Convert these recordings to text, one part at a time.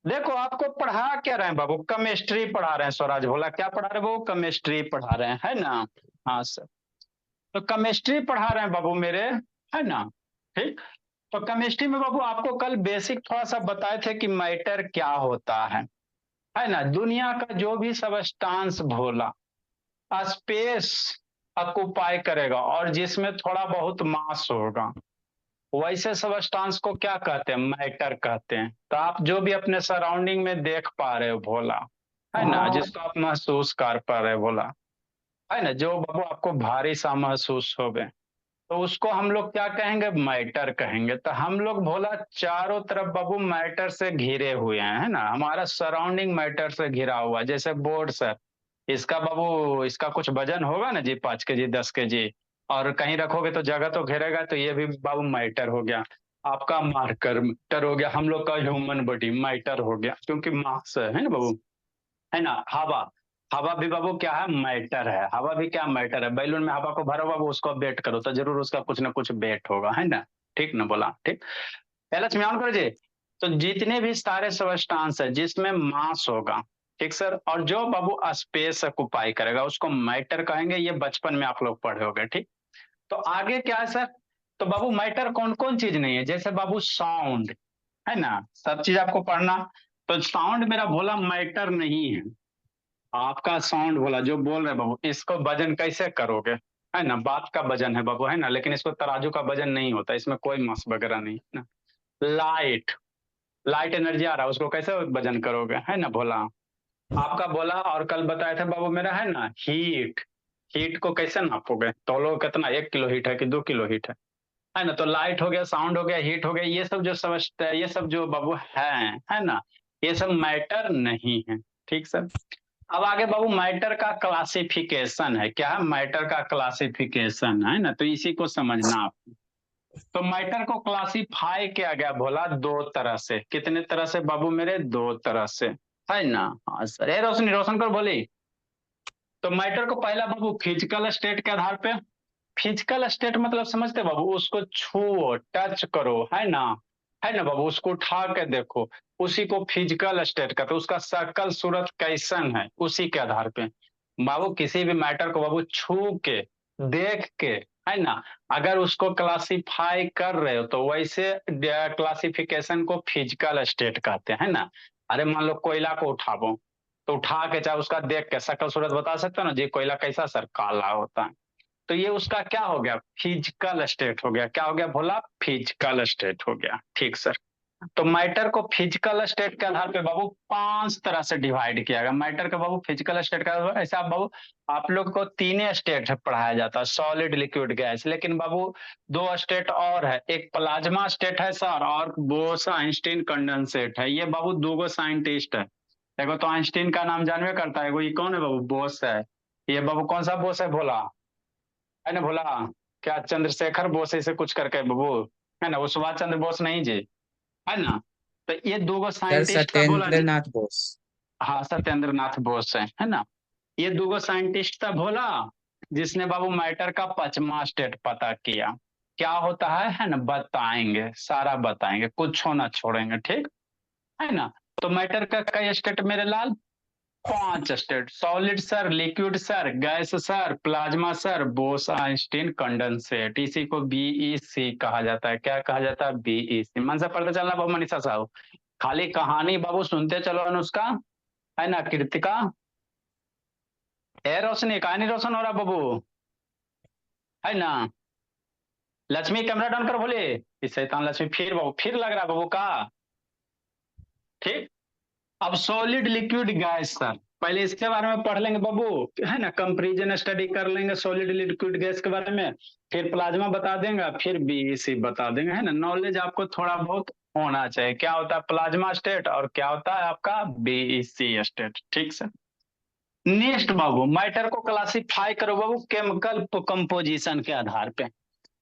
देखो आपको पढ़ा क्या रहे हैं बाबू, केमिस्ट्री पढ़ा रहे हैं। स्वराज भोला क्या पढ़ा रहे हैं बाबू, केमिस्ट्री पढ़ा रहे हैं, है ना। हाँ सर। तो केमिस्ट्री पढ़ा रहे हैं बाबू मेरे, है ना। ठीक। तो केमिस्ट्री में बाबू आपको कल बेसिक थोड़ा सा बताए थे कि मैटर क्या होता है ना। दुनिया का जो भी सबस्टांस भोला स्पेस ऑक्युपाई करेगा और जिसमें थोड़ा बहुत मास होगा, वैसे सबस्टांस को क्या कहते हैं, मैटर कहते हैं। तो आप जो भी अपने सराउंडिंग में देख पा रहे हो भोला, है ना, जिसको आप महसूस कर पा रहे हो भोला, है ना, जो बाबू आपको भारी सा महसूस होवे, तो उसको हम लोग क्या कहेंगे, मैटर कहेंगे। तो हम लोग भोला चारों तरफ बाबू मैटर से घिरे हुए हैं, है ना। हमारा सराउंडिंग मैटर से घिरा हुआ है। जैसे बोर्ड सर, इसका बाबू इसका कुछ वजन होगा ना जी, 5 केजी 10 केजी, और कहीं रखोगे तो जगह तो घेरेगा, तो ये भी बाबू मैटर हो गया। आपका मार्कर मैटर हो गया, हम लोग का ह्यूमन बॉडी मैटर हो गया, क्योंकि मास है ना बाबू, है ना। हवा, हवा भी बाबू क्या है, मैटर है। हवा भी क्या, मैटर है। बैलून में हवा को भरो बाबू, उसको वेट करो तो जरूर उसका कुछ ना कुछ वेट होगा, है ना। ठीक ना बोला, ठीक। लक्ष्मी ऑन करो जी। तो जितने भी सारे सबस्टांस है जिसमें मास होगा, ठीक सर, और जो बाबू स्पेस ऑक्युपाई करेगा, उसको मैटर कहेंगे। ये बचपन में आप लोग पढ़े होंगे, ठीक। तो आगे क्या है सर, तो बाबू मैटर कौन कौन चीज नहीं है, जैसे बाबू साउंड, है ना, सब चीज आपको पढ़ना। तो साउंड मेरा बोला मैटर नहीं है। आपका साउंड बोला जो बोल रहे बाबू, इसको वजन कैसे करोगे, है ना। बात का वजन है बाबू, है ना, लेकिन इसको तराजू का वजन नहीं होता, इसमें कोई मास वगैरह नहीं, है ना। लाइट, लाइट एनर्जी आ रहा है, उसको कैसे वजन करोगे, है ना भोला। आपका बोला और कल बताया था बाबू मेरा, है ना, हीट, हीट को कैसे नापोगे, तोलो कितना, 1 किलो हीट है कि 2 किलो हीट है ना। तो लाइट हो गया, साउंड हो गया, हीट हो गया, ये सब जो समझते हैं, ये सब जो बाबू है ना, ये सब मैटर नहीं है। ठीक सर। अब आगे बाबू मैटर का क्लासिफिकेशन है, क्या है, मैटर का क्लासिफिकेशन है ना, तो इसी को समझना आप। तो मैटर को क्लासिफाई किया गया भोला दो तरह से। कितने तरह से बाबू मेरे, दो तरह से, है ना। हाँ सर, ए रोशनी रोशन कर बोली। तो मैटर को पहला बाबू फिजिकल स्टेट के आधार पे, फिजिकल स्टेट मतलब समझते बाबू, उसको छुओ, टच करो, है ना बाबू, उसको उठा के देखो, उसी को फिजिकल स्टेट कहते हैं। उसका शकल सूरत कैसन है, उसी के आधार पे बाबू किसी भी मैटर को बाबू छू के, देख के, है ना, अगर उसको क्लासिफाई कर रहे हो तो वैसे क्लासिफिकेशन को फिजिकल स्टेट कहते हैं, है ना। अरे मान लो कोयला को उठाओ, तो उठा के चाहे उसका देख के शकल सूरत बता सकते हो ना जी, कोयला कैसा सर, काला होता है। तो ये उसका क्या हो गया, फिजिकल स्टेट हो गया। क्या हो गया भोला, फिजिकल स्टेट हो गया, ठीक सर। तो मैटर को फिजिकल स्टेट के आधार पे बाबू 5 तरह से डिवाइड किया गया। मैटर का बाबू फिजिकल स्टेट का ऐसा आप बाबू, आप लोग को 3 स्टेट पढ़ाया जाता है, सॉलिड लिक्विड गैस। लेकिन बाबू 2 स्टेट और है, एक प्लाज्मा स्टेट है सर, और बोस आइंस्टीन कंडेंसेट है। ये बाबू दो साइंटिस्ट है। देखो तो आइंस्टीन का नाम जानवे करता है, वो ये कौन है बाबू, बोस है। ये बाबू कौन सा बोस है भोला, है ना भोला, क्या चंद्रशेखर बोस ऐसे कुछ करके बाबू, है ना, वो सुभाष चंद्र बोस नहीं जी, है ना। तो ये दो सर साइंटिस्ट था बोला सत्येंद्र जी। नाथ बोस। हाँ सत्येंद्र नाथ बोस है ना। ये दो साइंटिस्ट था भोला, जिसने बाबू मैटर का 5वां स्टेट पता किया। क्या होता है ना, बताएंगे, सारा बताएंगे, कुछ ना छोड़ेंगे, ठीक है ना। तो मैटर का कई स्टेट मेरे लाल, 5 state, solid sir, liquid sir, gas sir, plasma sir, Bose Einstein condensate. इसी को बीईसी कहा जाता है। क्या कहा जाता है, बीईसी। मन से पढ़ते चलना बाबू मनीषा साहब, खाली कहानी बाबू सुनते चलो अनुष्का, है ना, कृतिका। ए रोशनी, कहानी रोशन हो रहा बाबू, है ना। लक्ष्मी कैमरा डाउन कर बोले, इस शैतान लक्ष्मी फिर बाबू, फिर लग रहा है बाबू का, ठीक। अब सॉलिड लिक्विड गैस सर, पहले इसके बारे में पढ़ लेंगे बाबू, है ना, कंपैरिजन स्टडी कर लेंगे सॉलिड लिक्विड गैस के बारे में। फिर प्लाज्मा बता देंगे, फिर बीईसी बता देंगे, है ना। नॉलेज आपको थोड़ा बहुत होना चाहिए, क्या होता है प्लाज्मा स्टेट और क्या होता है आपका बीईसी स्टेट, ठीक सर। नेक्स्ट बाबू, मैटर को क्लासिफाई करो बाबू केमिकल कंपोजिशन के आधार पे।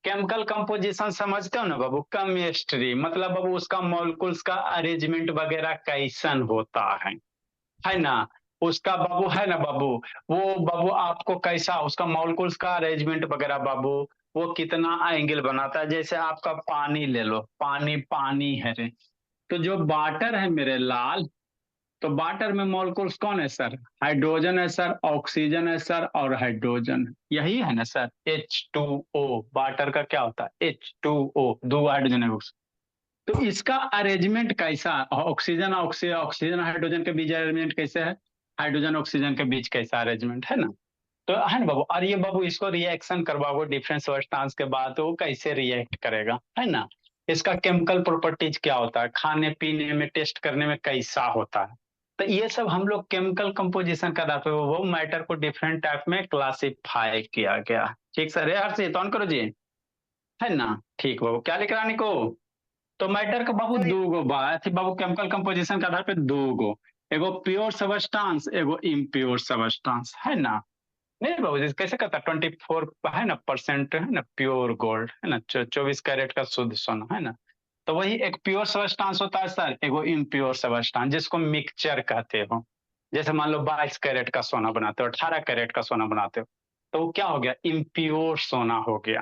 केमिकल कंपोजिशन समझते हो ना बाबू, केमिस्ट्री मतलब बाबू उसका मॉलिक्यूल्स का अरेंजमेंट वगैरह कैसन होता है ना। उसका बाबू, है ना बाबू, वो बाबू आपको कैसा उसका मॉलिक्यूल्स का अरेंजमेंट वगैरह बाबू, वो कितना एंगल बनाता है। जैसे आपका पानी ले लो, पानी पानी है रे, तो जो वाटर है मेरे लाल, तो वाटर में मॉलिक्यूल्स कौन है सर? हाइड्रोजन है सर, ऑक्सीजन है सर, और हाइड्रोजन। यही है ना सर H2O। वाटर का क्या होता है? H2O, दो हाइड्रोजन है। तो इसका अरेंजमेंट कैसा? ऑक्सीजन ऑक्सीजन हाइड्रोजन के बीच अरेंजमेंट कैसे है? हाइड्रोजन ऑक्सीजन के बीच कैसा अरेंजमेंट है ना? तो है ना बाबू, और ये बाबू इसको रिएक्शन करवाओ डिफरेंट सब्सटेंस के बाद, तो वो कैसे रिएक्ट करेगा, है ना? इसका केमिकल प्रॉपर्टीज क्या होता है, खाने पीने में टेस्ट करने में कैसा होता है। तो ये सब हम लोग केमिकल कंपोजिशन का दाते वो मैटर को डिफरेंट टाइप में क्लासिफाई किया गया। ठीक सर, यार से ऑन करो जी, है ना? ठीक बाबू, क्या लिख रहा है निको? तो मैटर का बाबू दो गो बात बाबू, केमिकल कंपोजिशन के आधार पे दो गो, एगो प्योर सबस्टांस, एगो इम्प्योर सबस्टांस, है ना? नहीं बाबू जी, कैसे कहता 24 है ना परसेंट, है ना प्योर गोल्ड, है ना 24 कैरेट का शुद्ध सोना, है ना? तो वही एक प्योर सबस्टांस होता है सर, एगो इम्प्योर सबस्टांस जिसको मिक्सचर कहते हो। जैसे मान लो 22 कैरेट का सोना बनाते हो, 18 कैरेट का सोना बनाते हो, तो वो क्या हो गया? इम्प्योर सोना हो गया।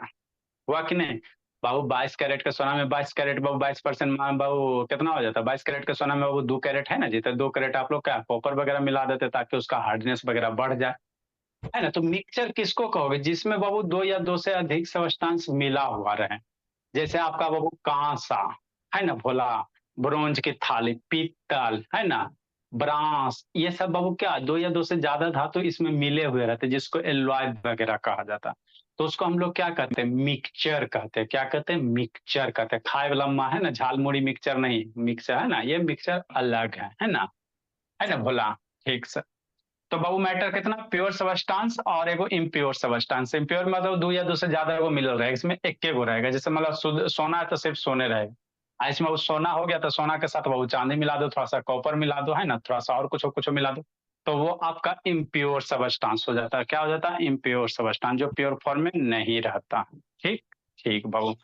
हुआ कि नहीं बाबू? 22 कैरेट के सोना में 22 कैरेट बाबू, 22% बाबू कितना हो जाता है? 22 कैरेट के सोना में बाबू 2 कैरेट है ना जी, तो 2 कैरेट आप लोग क्या कॉपर वगैरह मिला देते ताकि उसका हार्डनेस वगैरह बढ़ जाए, है ना? तो मिक्सचर किसको कहोगे? जिसमें बाबू दो या दो से अधिक सब्सटेंस मिला हुआ रहे। जैसे आपका बाबू कांसा, है ना भोला, ब्रोंज की थाली, पीतल, है ना, ब्रांस, ये सब बाबू क्या दो या दो से ज्यादा धातु इसमें मिले हुए रहते जिसको एलॉय वगैरह कहा जाता। तो उसको हम लोग क्या कहते हैं? मिक्सचर कहते हैं। क्या कहते हैं? मिक्सचर कहते हैं। खाए वाला माँ है ना, झालमुड़ी मिक्सचर नहीं, मिक्सचर है ना, ये मिक्सचर अलग है ना? है ना भोला? ठीक सर। तो बाबू मैटर कितना? प्योर सबस्टांस और एगो इम्प्योर सबस्टांस। इम्प्योर मतलब दो या दो से ज्यादा एगो मिलल रहेगा, इसमें एक गो रहेगा। जैसे मतलब शुद्ध सोना है तो सिर्फ सोने रहेगा, इसमें वो सोना हो गया तो सोना के साथ वो चांदी मिला दो, थोड़ा सा कॉपर मिला दो, है ना, थोड़ा सा और कुछ मिला दो, तो वो आपका इम्प्योर सबस्टांस हो जाता है। क्या हो जाता है? इम्प्योर सबस्टांस, जो प्योर फॉर्म में नहीं रहता। ठीक। ठीक बाबू।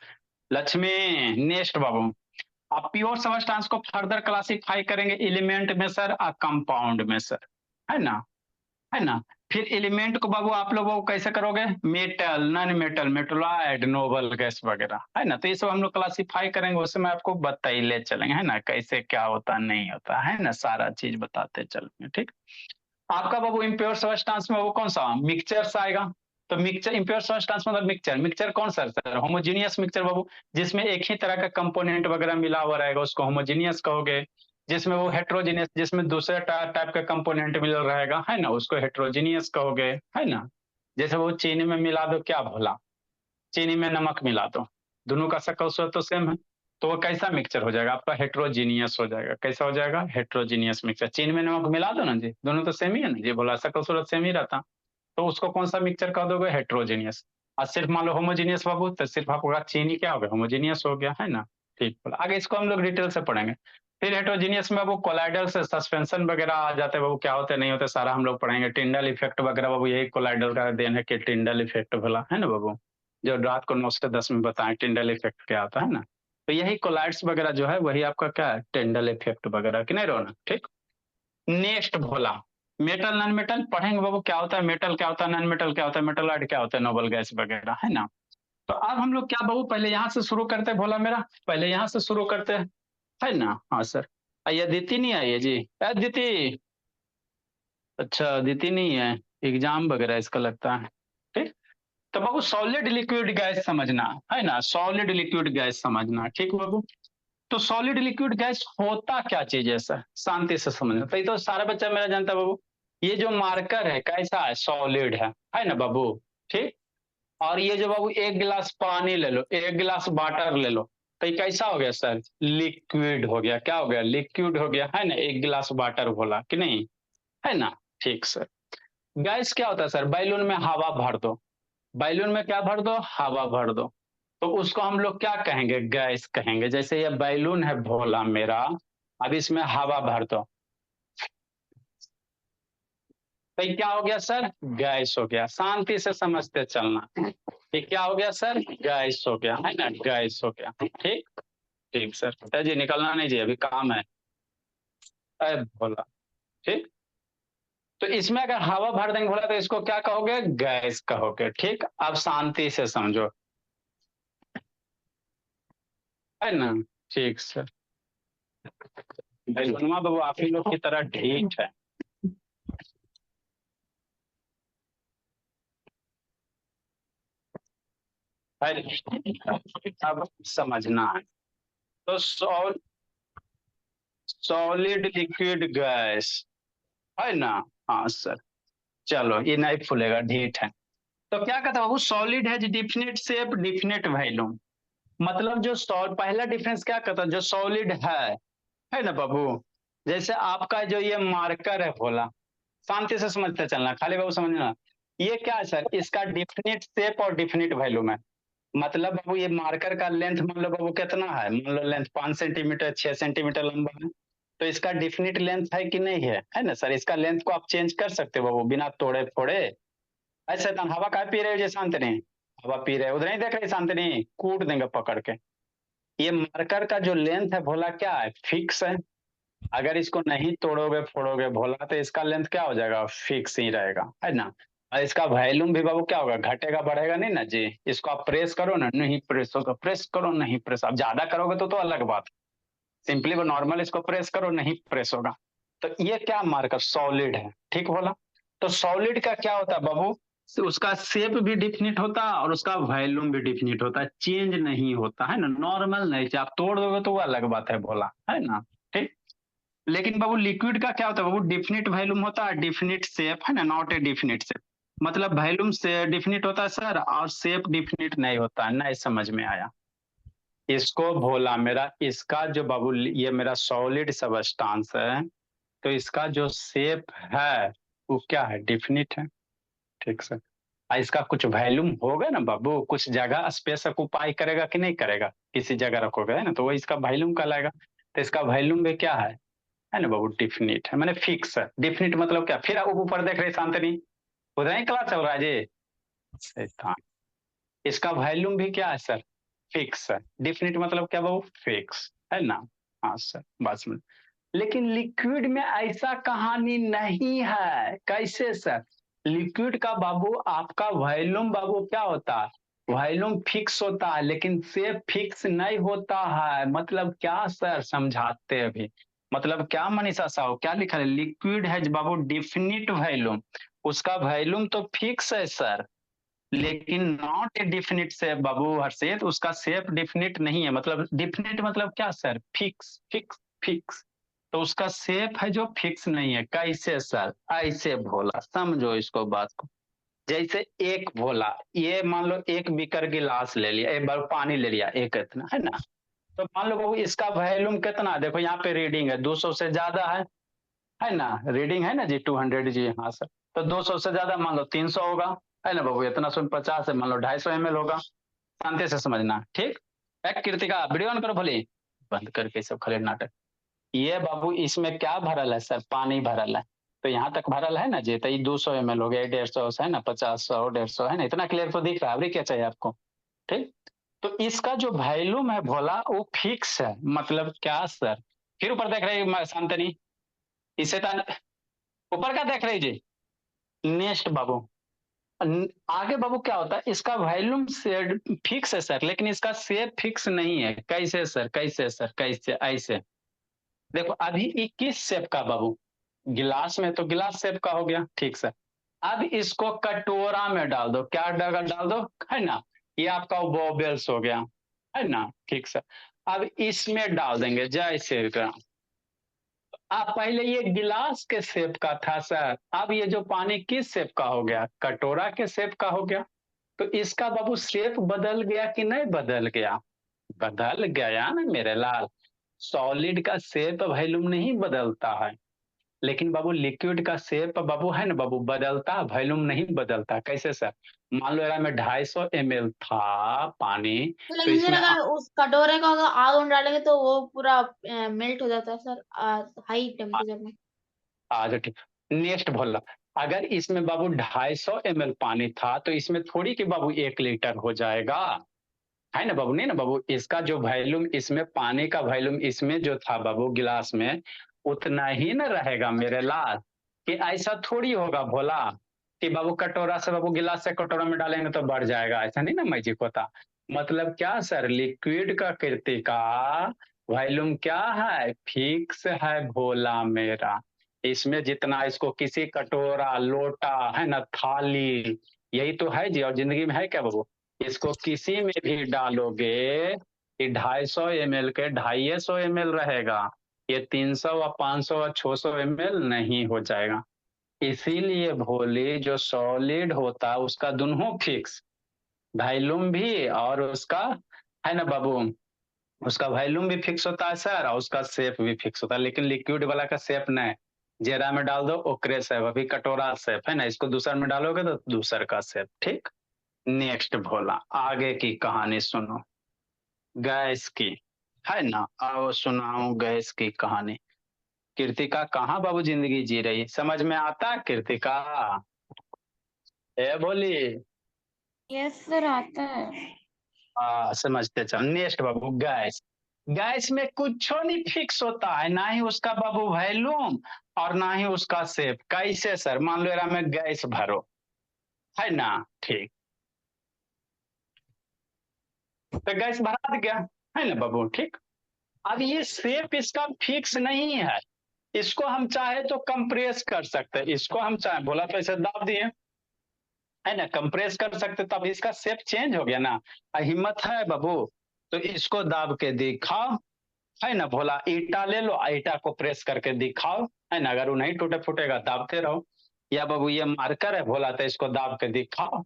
लक्ष्मी, नेक्स्ट बाबू, आप प्योर सबस्टांस को फर्दर क्लासिफाई करेंगे एलिमेंट में सर और कंपाउंड में सर, है ना? है ना? फिर एलिमेंट को बाबू आप लोगों को कैसे करोगे? Metal, non metal, metalloid, noble gas वगैरह, है ना? तो ये सब हम लोग क्लासिफाई करेंगे, उससे मैं आपको बताइए चलेंगे, है ना, कैसे क्या होता नहीं होता, है ना, सारा चीज बताते चलेंगे। ठीक। आपका बाबू इम्प्योर सब्सटेंस में वो कौन सा मिक्सचर आएगा? तो मिक्सचर, इम्प्योर सब्सटेंस मतलब मिक्सचर। मिक्सचर कौन सा सर? होमोजीनियस मिक्सचर बाबू, जिसमें एक ही तरह का कंपोनेंट वगैरह मिला हुआ रहेगा उसको होमोजीनियस कहोगे। जिसमें वो हेट्रोजीनियस, जिसमें दूसरे टाइप का कंपोनेंट मिल रहेगा, है ना, उसको हेट्रोजीनियस कहोगे, है ना? जैसे वो चीनी में मिला दो, क्या भोला, चीनी में नमक मिला दो, दोनों का शक्ल सूरत तो सेम है, तो वो कैसा मिक्सचर हो जाएगा? आपका हेट्रोजीनियस हो जाएगा। कैसा हो जाएगा? Heterogeneous mixture. चीनी में नमक मिला दो ना जी, दोनों तो सेम ही है ना जी, बोला शक्ल सूरत सेम ही रहता, तो उसको कौन सा मिक्सचर कह दोगे? हेट्रोजीनियस। और सिर्फ मान लो होमोजीनियस बाबू, तो सिर्फ आपका चीनी क्या हो गया? होमोजीनियस हो गया, है ना? ठीक बोला। आगे इसको हम लोग डिटेल से पढ़ेंगे। फिर हेट्रोजीनियस में बाबू कोलाइडल से सस्पेंशन वगैरह आ जाते हैं बाबू, क्या होते नहीं होते सारा हम लोग पढ़ेंगे। टिंडल इफेक्ट वगैरह बाबू, यही कोलाइडल का देन है कि टिंडल इफेक्ट बोला, है ना बाबू? जो रात को 9 से 10 में बताएं टिंडल इफेक्ट क्या आता है ना, तो यही कोलाइड्स वगैरह जो है वही आपका क्या है? टिंडल इफेक्ट वगैरह, कि नहीं रोना? ठीक। नेक्स्ट भोला, मेटल नॉन मेटल पढ़ेंगे बाबू, क्या होता है मेटल, क्या होता है नॉन मेटल, क्या होता है मेटलॉइड, क्या होता है नोबल गैस वगैरह, है ना? तो अब हम लोग क्या बाबू, पहले यहाँ से शुरू करते हैं भोला मेरा, पहले यहाँ से शुरू करते हैं, है ना? हाँ सर। ये अदिति नहीं आई है जी? अदिति, अच्छा अदिति नहीं है, एग्जाम वगैरह इसका लगता है। ठीक। तो बाबू सॉलिड लिक्विड गैस समझना, है ना, सॉलिड लिक्विड गैस समझना, ठीक बाबू? तो सॉलिड लिक्विड गैस होता क्या चीज है सर? शांति से समझना, तो ये तो सारा बच्चा मेरा जानता है बाबू। ये जो मार्कर है कैसा है? सॉलिड है ना बाबू? ठीक। और ये जो बाबू एक गिलास पानी ले लो, एक गिलास वाटर ले लो, तो ये कैसा हो गया सर? लिक्विड हो गया। क्या हो गया? लिक्विड हो गया, है ना? एक गिलास वाटर बोला कि नहीं, है ना? ठीक सर। गैस क्या होता है सर? बैलून में हवा भर दो, बैलून में क्या भर दो? हवा भर दो, तो उसको हम लोग क्या कहेंगे? गैस कहेंगे। जैसे ये बैलून है भोला मेरा, अब इसमें हवा भर दो, तो ये क्या हो गया सर? गैस हो गया। शांति से समझते चलना, ये क्या हो गया सर? गैस हो गया, है ना, गैस हो गया। ठीक। ठीक सर जी, निकलना नहीं जी, अभी काम है। अरे भोला। ठीक। तो इसमें अगर हवा भर देंगे भोला, तो इसको क्या कहोगे? गैस कहोगे। ठीक। अब शांति से समझो, है ना? ठीक सर। बैलूनमा बाबू आप ही लोग की तरह ढीठ है। अब समझना है। तो सॉलिड लिक्विड गैस है ना। हाँ सर। चलो ये नहीं फूलेगा, ढीठ है। तो क्या कहता है बाबू, सॉलिड है डिफिनिट शेप डिफिनिट वैल्यूम। मतलब जो पहला डिफरेंस क्या कहता है, जो सॉलिड है ना बाबू। जैसे आपका जो ये मार्कर है भोला, शांति से समझते चलना, खाली बाबू समझना। ये क्या है सर, इसका डिफिनिट शेप और डिफिनिट वैल्यूम है। मतलब बाबू ये मार्कर का लेंथ मान लो बाबू कितना है, मान लो लेंथ 5 सेंटीमीटर 6 सेंटीमीटर लंबा है। तो इसका डिफिनिट लेंथ है कि नहीं है ना सर। इसका लेंथ को आप चेंज कर सकते हो बाबू बिना तोड़े फोड़े। ऐसे तो हवा का पी रहे हो जो शांतनी, हवा पी रहे हो उधर नहीं देख रहे शांतनी, कूट देंगे पकड़ के। ये मार्कर का जो लेंथ है भोला क्या है, फिक्स है। अगर इसको नहीं तोड़ोगे फोड़ोगे भोला तो इसका लेंथ क्या हो जाएगा, फिक्स ही रहेगा है ना। और इसका वॉल्यूम भी बाबू क्या होगा, घटेगा बढ़ेगा नहीं ना जी। इसको आप प्रेस करो ना, नहीं प्रेस होगा, प्रेस करो नहीं प्रेस, आप ज्यादा करोगे तो अलग बात। सिंपली वो नॉर्मल इसको प्रेस करो नहीं प्रेस होगा। तो ये क्या मार्कर सॉलिड है, ठीक बोला। तो सॉलिड का क्या होता है बाबू, उसका शेप भी डिफिनिट होता है और उसका वॉल्यूम भी डिफिनिट होता है, चेंज नहीं होता है ना, नॉर्मल नहीं। आप तोड़ दोगे तो वो अलग बात है भोला, है ना। ठीक। लेकिन बाबू लिक्विड का क्या होता है बाबू, डिफिनिट वॉल्यूम होता है, डिफिनिट शेप है ना, नॉट ए डिफिनिट शेप। मतलब वॉल्यूम से डिफिनिट होता है सर, और शेप डिफिनिट नहीं होता है, नहीं समझ में आया। इसको भोला मेरा, इसका जो बाबू ये मेरा सॉलिड सबस्टांस है, तो इसका जो शेप है वो क्या है, डिफिनिट है। ठीक सर। इसका कुछ वॉल्यूम होगा ना बाबू, कुछ जगह स्पेस ऑक्युपाई करेगा कि नहीं करेगा, किसी जगह रखोगे है ना, तो वो इसका वॉल्यूम कहलाएगा। तो इसका वॉल्यूम भी क्या है ना बाबू, डिफिनिट है, मैंने फिक्स है। डिफिनिट मतलब क्या, फिर आप ऊपर देख रहे शांतनी, उधर ही क्लास चल रहा है जी। शैतान। इसका वॉल्यूम भी क्या है सर, फिक्स है। डिफिनिट मतलब क्या बाबू, फिक्स है ना। हाँ सर बस में। लेकिन लिक्विड में ऐसा कहानी नहीं है, कैसे सर। लिक्विड का बाबू आपका वॉल्यूम बाबू क्या होता है, वॉल्यूम फिक्स होता है, लेकिन शेप फिक्स नहीं होता है। मतलब क्या सर, समझाते अभी। मतलब क्या मनीषा साहू क्या लिखा है, लिक्विड है बाबू डिफिनिट वॉल्यूम, उसका वॉल्यूम तो फिक्स है सर, लेकिन नॉट ए डिफिनिट शेप बाबू हर्षित, उसका शेप डिफिनिट नहीं है। मतलब डिफिनिट मतलब क्या सर, फिक्स फिक्स फिक्स। तो उसका शेप है जो फिक्स नहीं है, कैसे सर, ऐसे भोला समझो इसको बात को। जैसे एक भोला, ये मान लो एक बीकर गिलास ले लिया, एक बार पानी ले लिया एक इतना है ना। तो मान लो बाबू इसका वॉल्यूम कितना, देखो यहाँ पे रीडिंग है 200 से ज्यादा है ना, रीडिंग है ना जी 200 जी, हाँ सर। तो 200 से ज्यादा मान लो 300 होगा, है ना बाबू, इतना 150 है मान लो 250 ml होगा। शांति से समझना, ठीक। कृतिका वीडियो ऑन करो भले, बंद करके सब खड़े नाटक। ये बाबू इसमें क्या भरल है सर, पानी भरल है। तो यहाँ तक भरल है ना जी, तो ये 200 ml हो गया, 150 है ना, 50 100 150 है ना, इतना क्लियर तो दिख रहा है, अभी क्या चाहिए आपको। ठीक। तो इसका जो वैल्यूम है भोला वो फिक्स है, मतलब क्या सर। फिर ऊपर देख रहे हैं शांतनी, इसे ऊपर क्या देख रहे जी, नेक्स्ट बाबू। आगे बाबू क्या होता है, इसका वॉल्यूम फिक्स है सर, लेकिन इसका शेप फिक्स नहीं है। कैसे सर, कैसे सर, कैसे ऐसे। देखो अभी 21 शेप का बाबू, गिलास में तो गिलास शेप का हो गया, ठीक सर। अब इसको कटोरा में डाल दो, क्या डाल दो, है ना। ये आपका बॉबल्स हो गया, है ना, ठीक सर। अब इसमें डाल देंगे जैसे का, अब पहले ये गिलास के शेप का था सर, अब ये जो पानी किस शेप का हो गया, कटोरा के शेप का हो गया। तो इसका बाबू शेप बदल गया कि नहीं बदल गया, बदल गया ना मेरे लाल। सॉलिड का शेप वॉल्यूम नहीं बदलता है, लेकिन बाबू लिक्विड का शेप बाबू है ना बाबू बदलता, वॉल्यूम नहीं बदलता। कैसे सर, मान लो यार में 250 ml था पानी, तो तो लेकिन सर इसमें अगर उस कटोरे को अगर आग में डालेंगे तो वो पूरा मेल्ट हो जाता है सर हाई टेम्परेचर में। अच्छा ठीक। नेक्स्ट बोला, अगर इसमें बाबू 250 ml पानी था तो इसमें थोड़ी कि बाबू 1 लीटर हो जाएगा, है ना बाबू, नहीं ना बाबू। इसका जो वॉल्यूम इसमें पानी का वॉल्यूम इसमें जो था बाबू गिलास में, उतना ही ना रहेगा मेरे लाल। कि ऐसा थोड़ी होगा भोला कि बाबू कटोरा से बाबू गिलास से कटोरा में डालेंगे तो बढ़ जाएगा, ऐसा नहीं ना मैजिक होता। मतलब क्या सर, लिक्विड का कृति का वॉल्यूम क्या है, फिक्स है भोला मेरा। इसमें जितना इसको किसी कटोरा लोटा है ना थाली, यही तो है जी, और जिंदगी में है क्या बाबू। इसको किसी में भी डालोगे ये 250 ml के 250 ml रहेगा, ये 300 और 500 और 600 ml नहीं हो जाएगा। इसीलिए भोले जो सॉलिड होता है उसका दोनों फिक्स, वॉल्यूम भी और उसका है ना बाबू, उसका वॉल्यूम भी फिक्स होता है सर, और उसका शेप भी फिक्स होता है। लेकिन लिक्विड वाला का शेप नहीं, जेरा में डाल दो ओकरे शेप, अभी कटोरा शेप है ना, इसको दूसर में डालोगे तो दूसर का शेप। ठीक, नेक्स्ट भोला, आगे की कहानी सुनो, गैस की, है ना। आओ सुनाऊं गैस की कहानी। कृतिका कहाँ बाबू जिंदगी जी रही, समझ में आता है कृतिका, ए बोली। यस सर, आता है। समझते चल, नेक्स्ट बाबू गैस। गैस में कुछ नहीं फिक्स होता है, ना ही उसका बाबू वॉल्यूम और ना ही उसका शेप। कैसे सर, मान लो एरा में गैस भरो, है ना, ठीक, तो गैस भरा गया, है ना बाबू, ठीक। अब ये शेप इसका फिक्स नहीं है, इसको हम चाहे तो कंप्रेस कर सकते हैं, इसको हम चाहे बोला तो ऐसे दाब दिए, है ना, कंप्रेस कर सकते, तब इसका शेप चेंज हो गया ना। हिम्मत है बाबू तो इसको दाब के दिखाओ, है ना भोला, ईटा ले लो, ईटा को प्रेस करके दिखाओ, है ना, अगर वो नहीं टूटे फूटेगा दाबते रहो। या बाबू ये मार्कर है भोला, तो इसको दाब के दिखाओ,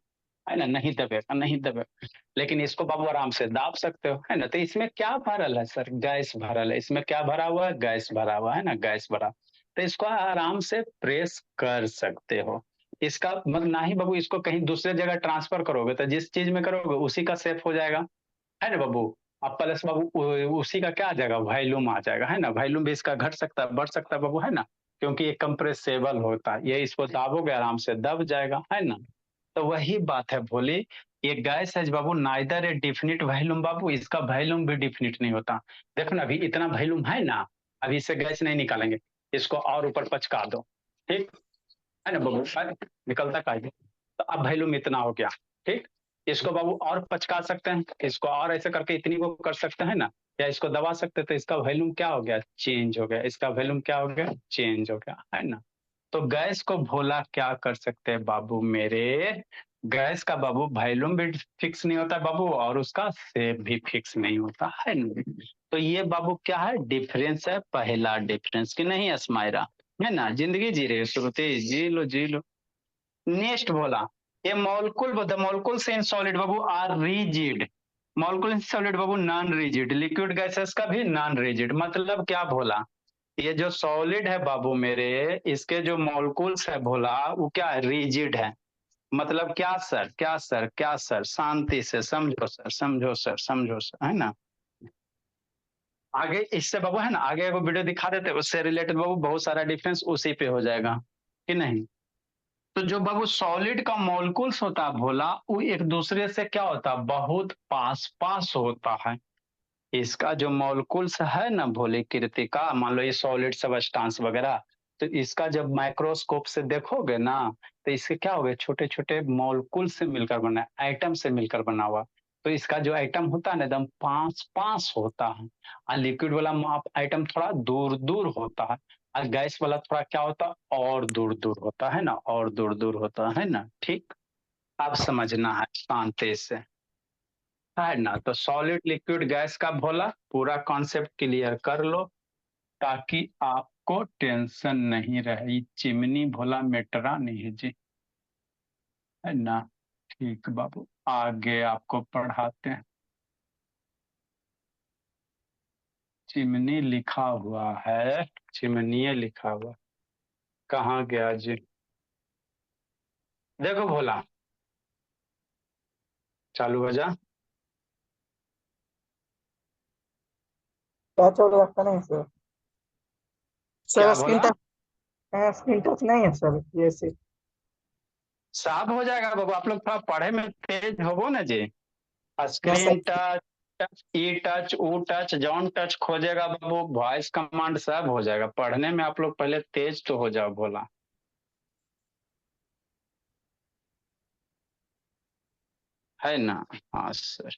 है ना, नहीं दबेगा, नहीं दबेगा। लेकिन इसको बाबू आराम से दाब सकते हो, है ना। तो इसमें क्या भरल है सर, गैस भरल है, इसमें क्या भरा हुआ है, गैस भरा हुआ है ना, गैस भरा। तो इसको आराम से प्रेस कर सकते हो। इसका मतलब ना ही बाबू इसको कहीं दूसरे जगह ट्रांसफर करोगे तो जिस चीज में करोगे उसी का शेप हो जाएगा, है ना बाबू। अब प्लस बाबू उसी का क्या आ जाएगा, वॉल्यूम आ जाएगा, है ना। वॉल्यूम भी इसका घट सकता है बढ़ सकता है बाबू, है ना, क्योंकि ये कंप्रेसेबल होता है, ये इसको दाबोगे आराम से दब जाएगा, है ना। तो वही बात है भोले, ये गैस है बाबू, नाइदर ए डिफिनिट वॉल्यूम बाबू, इसका वॉल्यूम भी डिफिनिट नहीं होता। देखो ना अभी इतना वॉल्यूम है ना, अभी इससे गैस नहीं निकालेंगे, इसको और ऊपर पचका दो, ठीक, है ना बाबू, निकलता का तो अब वॉल्यूम इतना हो गया, ठीक। इसको बाबू और पचका सकते हैं, इसको और ऐसे करके इतनी को कर सकते हैं ना, या इसको दबा सकते हैं, तो इसका वॉल्यूम क्या हो गया, चेंज हो गया, इसका वॉल्यूम क्या हो गया, चेंज हो गया, है ना। तो गैस को भोला क्या कर सकते हैं बाबू मेरे, गैस का बाबू वॉल्यूम भी फिक्स नहीं होता बाबू, और उसका शेप भी फिक्स नहीं होता, है ना। तो ये बाबू क्या है, डिफरेंस है, पहला डिफरेंस कि नहीं अस्माइरा, है ना। जिंदगी जी रहे हो श्रुति, जी लो जी लो। नेक्स्ट बोला, ये molecule, the molecules in solid बाबू are rigid, molecule in solid बाबू नॉन रिजिड, लिक्विड गैसेस का भी नॉन रिजिड। मतलब क्या बोला, ये जो सॉलिड है बाबू मेरे, इसके जो मॉलिक्यूल्स है बोला वो क्या है, रिजिड है। मतलब क्या सर, क्या सर, क्या सर, शांति से समझो सर, समझो सर, समझो सर, है ना। आगे इससे बाबू है ना, आगे एगो वीडियो दिखा देते, उससे रिलेटेड बाबू बहुत सारा डिफरेंस उसी पे हो जाएगा कि नहीं। तो जो बाबू सॉलिड का मॉलिक्यूल्स होता है भोला, वो एक दूसरे से क्या होता है, बहुत पास पास होता है। इसका जो मॉलिक्यूल्स है ना भोले कृतिका, मान लो ये सॉलिड सबस्टांस वगैरह, तो इसका जब माइक्रोस्कोप से देखोगे ना, तो इसके क्या हो गए, छोटे छोटे मॉलिक्यूल से मिलकर बना है, एटम से मिलकर बना हुआ। तो इसका जो एटम होता है ना एकदम पास पास होता है, और लिक्विड वाला आइटम थोड़ा दूर दूर होता है, और गैस वाला थोड़ा क्या होता है, और दूर दूर होता है ना, और दूर दूर होता है ना, ठीक। अब समझना है शांति से, है ना। तो सॉलिड लिक्विड गैस का भोला पूरा कॉन्सेप्ट क्लियर कर लो, ताकि आपको टेंशन नहीं रहे, चिमनी भोला मेटरा नहीं है जी, है ना। ठीक बाबू, आगे आपको पढ़ाते हैं। चिमनी लिखा हुआ है, चिमनी लिखा हुआ, कहाँ गया जी, देखो भोला, चालू हो जा। क्या चल रहा है नहीं सर। सर क्या स्क्रीन बोला, टच, स्क्रीन टच नहीं है सर, ये सिर्फ। साफ हो जाएगा बाबू, आप लोग थोड़ा पढ़े में तेज होवो ना जी। हाँ स्क्रीन सर। टच, ई टच, ऊ टच, जॉन टच खोजेगा बाबू, वॉइस कमांड सब हो जाएगा। पढ़ने में आप लोग पहले तेज तो हो जाओ बोला, है ना। हाँ सर,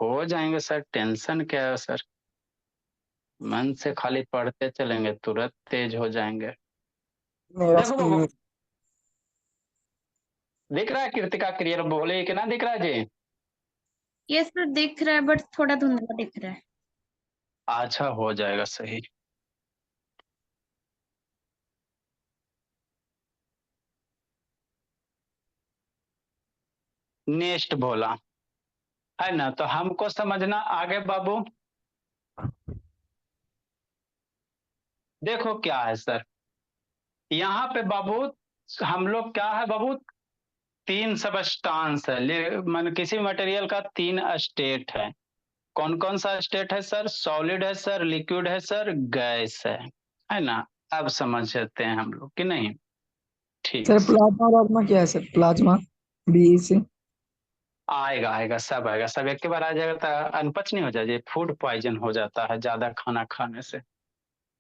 हो जाएंगे सर, टेंशन क्या है सर। मन से खाली पढ़ते चलेंगे तुरंत तेज हो जाएंगे। मेरा देखो बाबू, दिख रहा है कृतिका क्लियर बोले कि ना दिख रहा है जी? यस सर, दिख रहा है बट थोड़ा धुंधला दिख रहा है। अच्छा, हो जाएगा सही। नेक्स्ट बोला है ना, तो हमको समझना आगे बाबू। देखो क्या है सर, यहाँ पे बाबू हम लोग क्या है बाबू, तीन सबस्टांस है, मान किसी मटेरियल का तीन स्टेट है। कौन कौन सा स्टेट है सर? सॉलिड है सर, लिक्विड है सर, गैस है ना? अब समझते हैं हम लोग कि नहीं? ठीक सर सर, प्लाज्मा प्लाज्मा क्या है सर? प्लाज्मा बी से। आएगा आएगा सब आएगा, सब एक के बार आ जाएगा तो अनपच नहीं हो जाए, फूड पॉइजन हो जाता है ज्यादा खाना खाने से।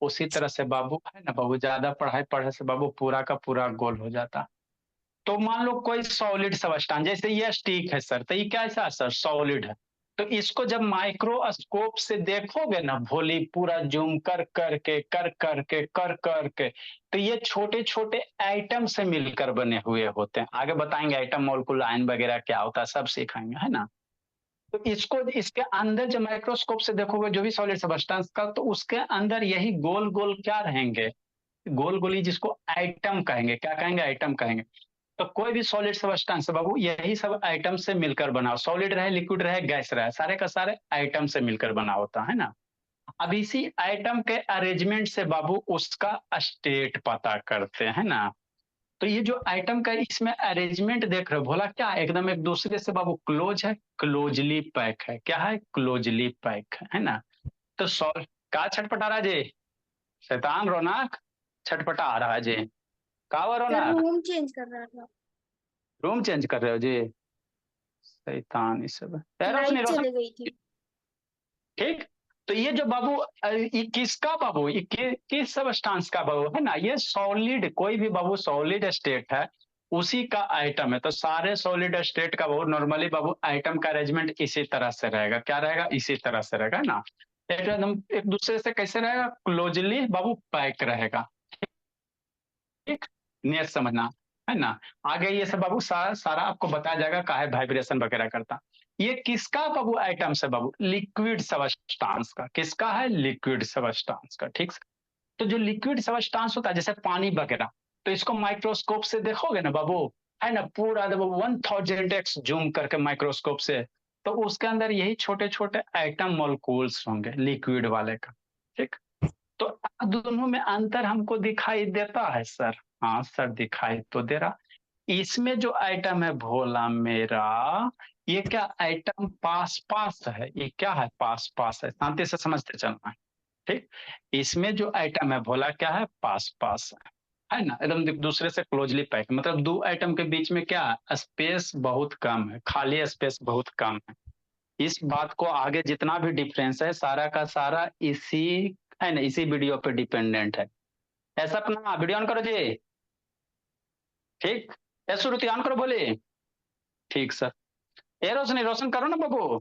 उसी तरह से बाबू है ना बाबू, ज्यादा पढ़ाई पढ़े से बाबू पूरा का पूरा गोल हो जाता। तो मान लो कोई सॉलिड सबस्टांस, जैसे ये स्टिक है सर, तो ये कैसा है सर? सॉलिड है। तो इसको जब माइक्रोस्कोप से देखोगे ना भोली, पूरा जूम कर करके तो ये छोटे छोटे एटम से मिलकर बने हुए होते हैं। आगे बताएंगे एटम मॉलिक्यूल आयन वगैरह क्या होता है, सब सिखाएंगे है ना। तो इसको इसके अंदर जब माइक्रोस्कोप से देखोगे जो भी सॉलिड सबस्टेंस का, तो उसके अंदर यही गोल गोल क्या रहेंगे? गोल गोली, जिसको आइटम कहेंगे। क्या कहेंगे? आइटम कहेंगे। तो कोई भी सॉलिड सबस्टेंस बाबू यही सब आइटम से मिलकर बना हो, सॉलिड रहे, लिक्विड रहे, गैस रहे, सारे का सारे आइटम से मिलकर बना होता है ना। अब इसी आइटम के अरेंजमेंट से बाबू उसका स्टेट पता करते हैं ना। तो ये जो आइटम का इसमें अरेंजमेंट देख रहे हो भोला, क्या एकदम एक दूसरे से बाबू क्लोज है, क्लोजली पैक है। क्या है? क्लोजली पैक है ना। तो सॉल्व का छटपटा रहा जी? शैतान रौनक छटपटा आ रहा है जी। का हुआ सर रौनक? रूम चेंज कर रहा था, रूम चेंज कर रहे हो जी? शैतान ये सब है। रोशनी लाइट रोशन, चली गई थी। ठीक। तो ये जो बाबू ये किसका बाबू, ये किस सबस्टांस का बाबू है ना? ये सॉलिड, कोई भी बाबू सॉलिड स्टेट है उसी का आइटम है। तो सारे सॉलिड स्टेट का बाबू नॉर्मली बाबू आइटम का अरेंजमेंट इसी तरह से रहेगा। क्या रहेगा? इसी तरह से रहेगा ना। एकदम एक दूसरे से कैसे रहेगा? क्लोजली बाबू पैक रहेगा। ठीक, नियत समझना है ना। आगे ये सब बाबू सारा आपको बताया जाएगा काहे वाइब्रेशन वगैरह करता। ये किसका बाबू आइटम से बाबू? लिक्विड सबस्टांस का। किसका है? लिक्विड सबस्टांस का। ठीक से, तो जो लिक्विड सबस्टांस होता है जैसे पानी वगैरह, तो इसको माइक्रोस्कोप से देखोगे ना बाबू, है ना, पूरा 1000x जूम करके माइक्रोस्कोप से, तो उसके अंदर यही छोटे छोटे एटम मॉलिक्यूल्स होंगे लिक्विड वाले का। ठीक, तो दोनों में अंतर हमको दिखाई देता है सर? हाँ सर, दिखाई तो दे रहा। इसमें जो आइटम है भोला मेरा, ये क्या आइटम पास पास है? ये क्या है? पास पास है, शांति से समझते चलना है। ठीक, इसमें जो आइटम है भोला क्या है? पास पास है ना, एकदम दूसरे से क्लोजली पैक। मतलब दो आइटम के बीच में क्या है? स्पेस बहुत कम है, खाली स्पेस बहुत कम है। इस बात को आगे जितना भी डिफरेंस है सारा का सारा इसी है ना, इसी वीडियो पे डिपेंडेंट है। ऐसा अपना वीडियो ऑन करो जी। ठीक, ए श्रुति ऑन करो बोले। ठीक सर। ए रोशनी रोशन करो ना बाबू।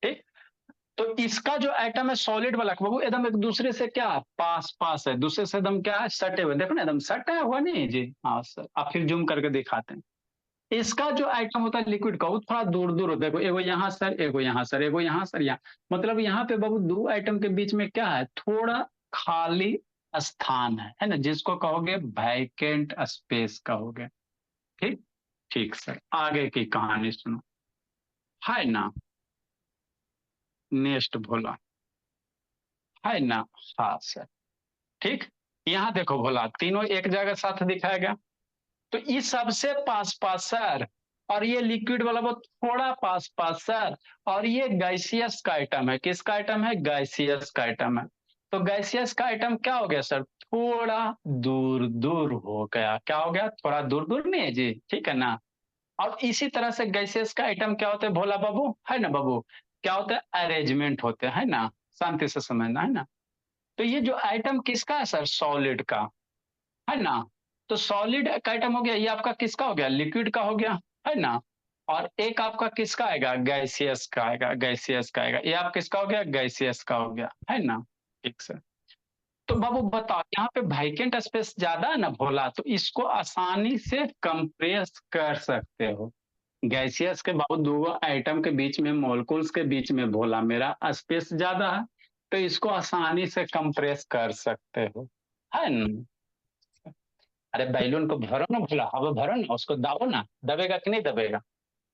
ठीक, तो इसका जो एटम है सॉलिड वाला बाबू एकदम एक दूसरे से क्या पास पास है, दूसरे से एकदम क्या है? सटे हुए। देखो ना एकदम सटा हुआ नहीं जी? हाँ सर, आप फिर जूम करके दिखाते हैं। इसका जो आइटम होता है लिक्विड का, वो थोड़ा दूर दूर होता है। देखो एगो यहाँ सर, एगो यहाँ सर, एगो यहाँ सर, यहाँ। मतलब यहाँ पे बाबू दो आइटम के बीच में क्या है? थोड़ा खाली स्थान है ना, जिसको कहोगे वैकेंट स्पेस कहोगे। ठीक, ठीक सर, आगे की कहानी सुनो है ना। नेक्स्ट भोला है ना। हाँ सर, ठीक। यहाँ देखो भोला, तीनों एक जगह साथ दिखाया गया। तो ये सबसे पास पास सर, और ये लिक्विड वाला वो थोड़ा पास पास सर, और ये गैसियस का आइटम है। किसका आइटम है? गैसियस का आइटम है। तो गैसियस का आइटम क्या हो गया सर? थोड़ा दूर दूर हो गया। क्या हो गया? थोड़ा दूर दूर नहीं है जी? ठीक है ना। और इसी तरह से गैसियस का आइटम क्या होता है भोला बाबू, है ना बाबू? क्या होता है? अरेंजमेंट होते हैं ना। शांति से समझना है ना। तो ये जो आइटम किसका है सर? सॉलिड का है ना। तो सॉलिड का आइटम हो गया, ये आपका किसका हो गया? लिक्विड का हो गया है ना। और एक आपका किसका आएगा, गैसियस का आएगा, गैसियस का आएगा। ये आप किसका हो गया, गैसियस का हो गया, है ना। ठीक से। तो बाबू बताओ, यहाँ पे वैकेंट स्पेस ज्यादा है ना भोला, तो इसको आसानी से कंप्रेस कर सकते हो। गैसियस के बाबू दो आइटम के बीच में, मॉलिक्यूल्स के बीच में भोला मेरा स्पेस ज्यादा है, तो इसको आसानी से कंप्रेस कर सकते हो, है ना। अरे बैलून को भरो ना भोला, हवा भरो ना, उसको दाबो ना, दबेगा कि नहीं दबेगा,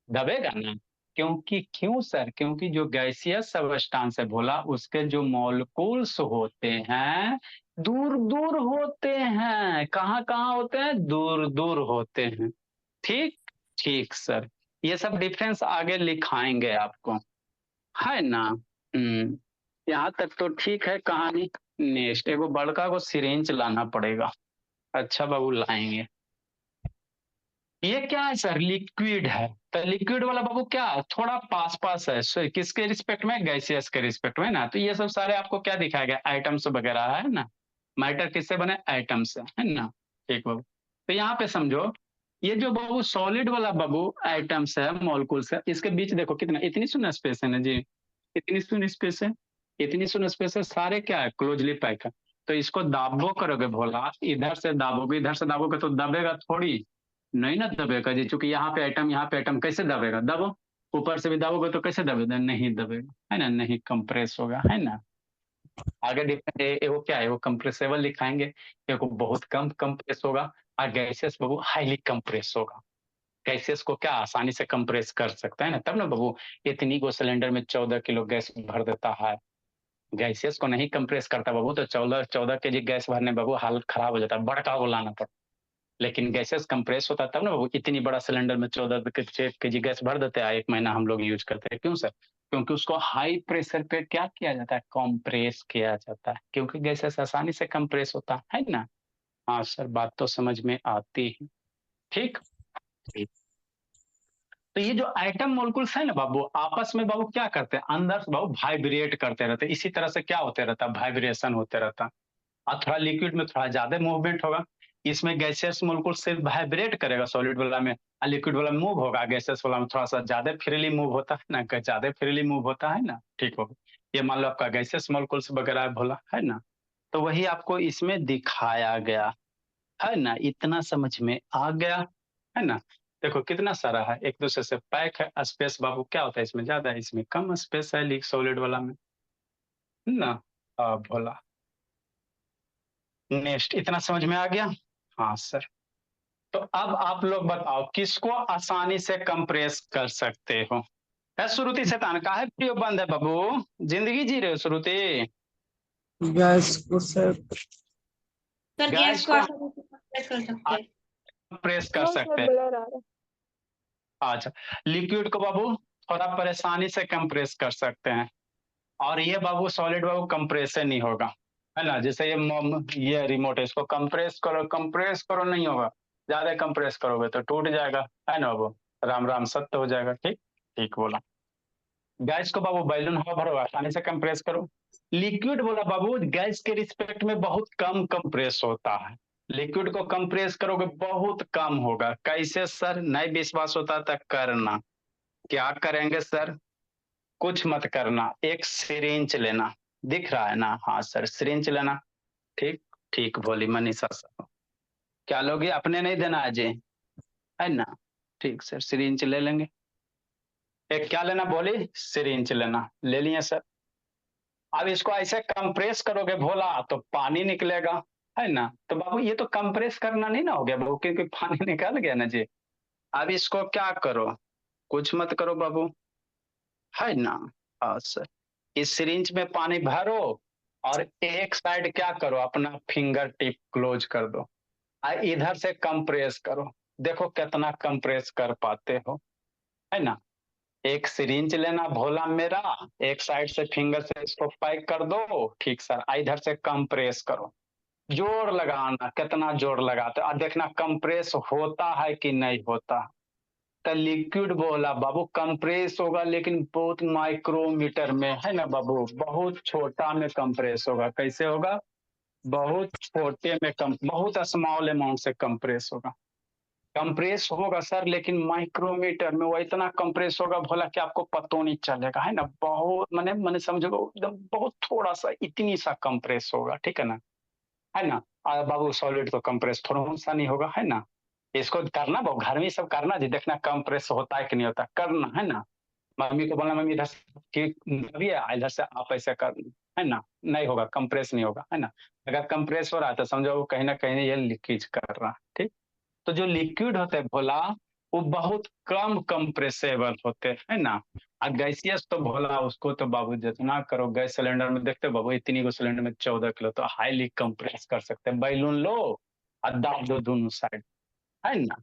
दबेगा ना। क्योंकि क्यों सर, क्योंकि जो गैसियस सबस्टांस है भोला, उसके जो मॉलिक्यूल्स होते हैं दूर दूर होते हैं। कहाँ कहाँ होते हैं, दूर दूर होते हैं। ठीक, ठीक सर। ये सब डिफरेंस आगे लिखाएंगे आपको, है ना। यहाँ तक तो ठीक है कहानी। नेक्स्ट एगो बड़का को सिरिंज लाना पड़ेगा। अच्छा बाबू लाएंगे। ये क्या है सर, लिक्विड है। तो लिक्विड वाला बाबू क्या है, थोड़ा पास पास है। किसके रिस्पेक्ट में, गैसियस के रिस्पेक्ट में ना। तो ये सब सारे आपको क्या दिखाया गया, आइटम्स वगैरह है ना। मैटर किससे बने, आइटम से, है ना। ठीक बाबू। तो यहाँ पे समझो, ये जो बाबू सॉलिड वाला बाबू आइटम्स है, मॉलिक्यूल्स है, इसके बीच देखो कितना, इतनी सुन स्पेस है ना जी, इतनी सुन स्पेस है, इतनी सुन स्पेस है, सारे क्या है, क्लोजली पैक है। तो इसको दाबो करोगे भोला, इधर से दाबोगे, इधर से दाबोगे तो दबेगा थोड़ी, नहीं ना दबेगा जी, चूंकि यहाँ पे आइटम, यहाँ पे आइटम, कैसे दबेगा, दबो। ऊपर से भी दबोगे तो कैसे दबेगा, नहीं दबेगा, है ना, नहीं कंप्रेस होगा, है ना। आगे डिफरेंट वो क्या है, वो कंप्रेसेबल लिखाएंगे। देखो बहुत कम कंप्रेस होगा, और गैसेस बाबू हाईली कंप्रेस होगा। गैसेस को क्या आसानी से कंप्रेस कर सकता है ना, तब ना बाबू इतनी को सिलेंडर में 14 किलो गैस भर देता है। गैसेस को नहीं कंप्रेस करता बाबू, तो 14 14 kg गैस भरने बाबू हालत खराब हो जाता है, बड़का वो लाना पड़ता। लेकिन गैसेस कंप्रेस होता है तब ना बाबू, इतनी बड़ा सिलेंडर में 14 kg गैस भर देते हैं, 1 महीना हम लोग यूज करते हैं। क्यों सर, क्योंकि उसको हाई प्रेशर पे क्या किया जाता है, कंप्रेस किया जाता है, क्योंकि गैसेस आसानी से कंप्रेस होता है ना। हाँ सर, बात तो समझ में आती है। ठीक, ठीक। तो ये जो आइटम मोलिकुल्स है ना बाबू, आपस में बाबू क्या करते हैं, अंदर से बाबू वाइब्रेट करते रहते हैं। इसी तरह से क्या होते रहता है, वाइब्रेशन होते रहता है। और थोड़ा लिक्विड में थोड़ा ज्यादा मूवमेंट होगा। इसमें गैसियस मोलिक्यूल सिर्फ वाइब्रेट करेगा सॉलिड वाला में, और लिक्विड वाला में मूव होगा। गैसियस वाला में थोड़ा सा ज्यादा फ्रीली मूव होता है ना, ज्यादा फ्रीली मूव होता है ना। ठीक होगा। ये मान लो आपका गैसियस मोलिक्यूल्स वगैरह बोला है ना, तो वही आपको इसमें दिखाया गया, है ना। इतना समझ में आ गया, है ना। देखो कितना सारा है, एक दूसरे से पैक है। स्पेस बाबू क्या होता है, इसमें ज्यादा है, इसमें कम स्पेस है, लीक सॉलिड वाला में, है ना। भोला नेक्स्ट, इतना समझ में आ गया। हाँ सर। तो अब आप लोग बताओ, किसको आसानी से कंप्रेस कर सकते हो। है श्रुति शैतान का है वीडियो बंद है बाबू, जिंदगी जी रहे हो श्रुति। गैस को सर सर गैस गैस को को आसानी से कंप्रेस कर सकते हैं। कंप्रेस कर सकते हैं। ब्लर आ रहा है। अच्छा, लिक्विड को बाबू थोड़ा परेशानी से कंप्रेस कर सकते हैं। और ये बाबू सॉलिड बाबू कंप्रेस नहीं होगा, है ना। जैसे ये रिमोट है, इसको कंप्रेस करो नहीं होगा। ज्यादा कंप्रेस करोगे तो टूट जाएगा, है ना बाबू। राम राम सत्य हो जाएगा। ठीक, ठीक बोला। गैस को बाबू बैलून हवा भरो, आसानी से कंप्रेस करो। लिक्विड बोला बाबू, गैस के रिस्पेक्ट में बहुत कम कंप्रेस होता है। लिक्विड को कंप्रेस करोगे बहुत कम होगा। कैसे सर, नहीं विश्वास होता था करना। क्या करेंगे सर, कुछ मत करना, एक सिरिंज लेना। दिख रहा है ना, हाँ सर सिरिंज लेना। ठीक, ठीक बोली मनीषा सर। क्या लोगे, अपने नहीं देना है जी, है ना। ठीक सर, सिरिंज ले लेंगे। एक क्या लेना बोली, सिरिंज लेना, ले लिए सर। अब इसको ऐसे कंप्रेस करोगे भोला तो पानी निकलेगा, है ना। तो बाबू ये तो कंप्रेस करना नहीं ना हो गया बाबू, क्योंकि पानी निकल गया ना जी। अब इसको क्या करो, कुछ मत करो बाबू, है ना। हाँ सर, इस सिरिंज में पानी भरो, और एक साइड क्या करो, अपना फिंगर टिप क्लोज कर दो, और इधर से कंप्रेस करो। देखो कितना कंप्रेस कर पाते हो, है ना। एक सिरिंज लेना भोला मेरा, एक साइड से फिंगर से इसको पैक कर दो, ठीक सर। इधर से कंप्रेस करो, जोर लगाना, कितना जोर लगाते हो, और देखना कंप्रेस होता है कि नहीं होता। तो लिक्विड बोला बाबू कंप्रेस होगा, लेकिन बहुत माइक्रोमीटर में, है ना बाबू, बहुत छोटा में कंप्रेस होगा। कैसे होगा, बहुत छोटे में कम, बहुत स्मॉल अमाउंट से कंप्रेस होगा। कंप्रेस होगा सर, लेकिन माइक्रोमीटर में वो इतना कंप्रेस होगा भोला कि आपको पतो नहीं चलेगा, है ना। बहुत मैंने मैंने समझो एकदम बहुत थोड़ा सा इतनी सा कंप्रेस होगा, ठीक है ना, है ना। बाबू सॉलिड तो कंप्रेस थोड़ा सा नहीं होगा, है ना। इसको करना बाबू घर में ही सब करना जी, देखना कंप्रेस होता है कि नहीं होता, करना है ना। मम्मी को बोलना मम्मी इधर से इधर से आप ऐसे कर, है ना। नहीं होगा, कंप्रेस नहीं होगा, है ना। अगर कंप्रेस हो रहा है तो समझो वो कहीं ना कहीं ये लीकेज कर रहा है, ठीक। तो जो लिक्विड होते हैं भोला वो बहुत कम कंप्रेसेबल होते हैं ना। और गैसियस तो भोला उसको तो बाबू जितना करो, गैस सिलेंडर में देखते हो बाबू इतनी को सिलेंडर में 14 किलो तो हाईली कंप्रेस कर सकते हैं। बैलून लो और दाब दो दोनों साइड, है ना।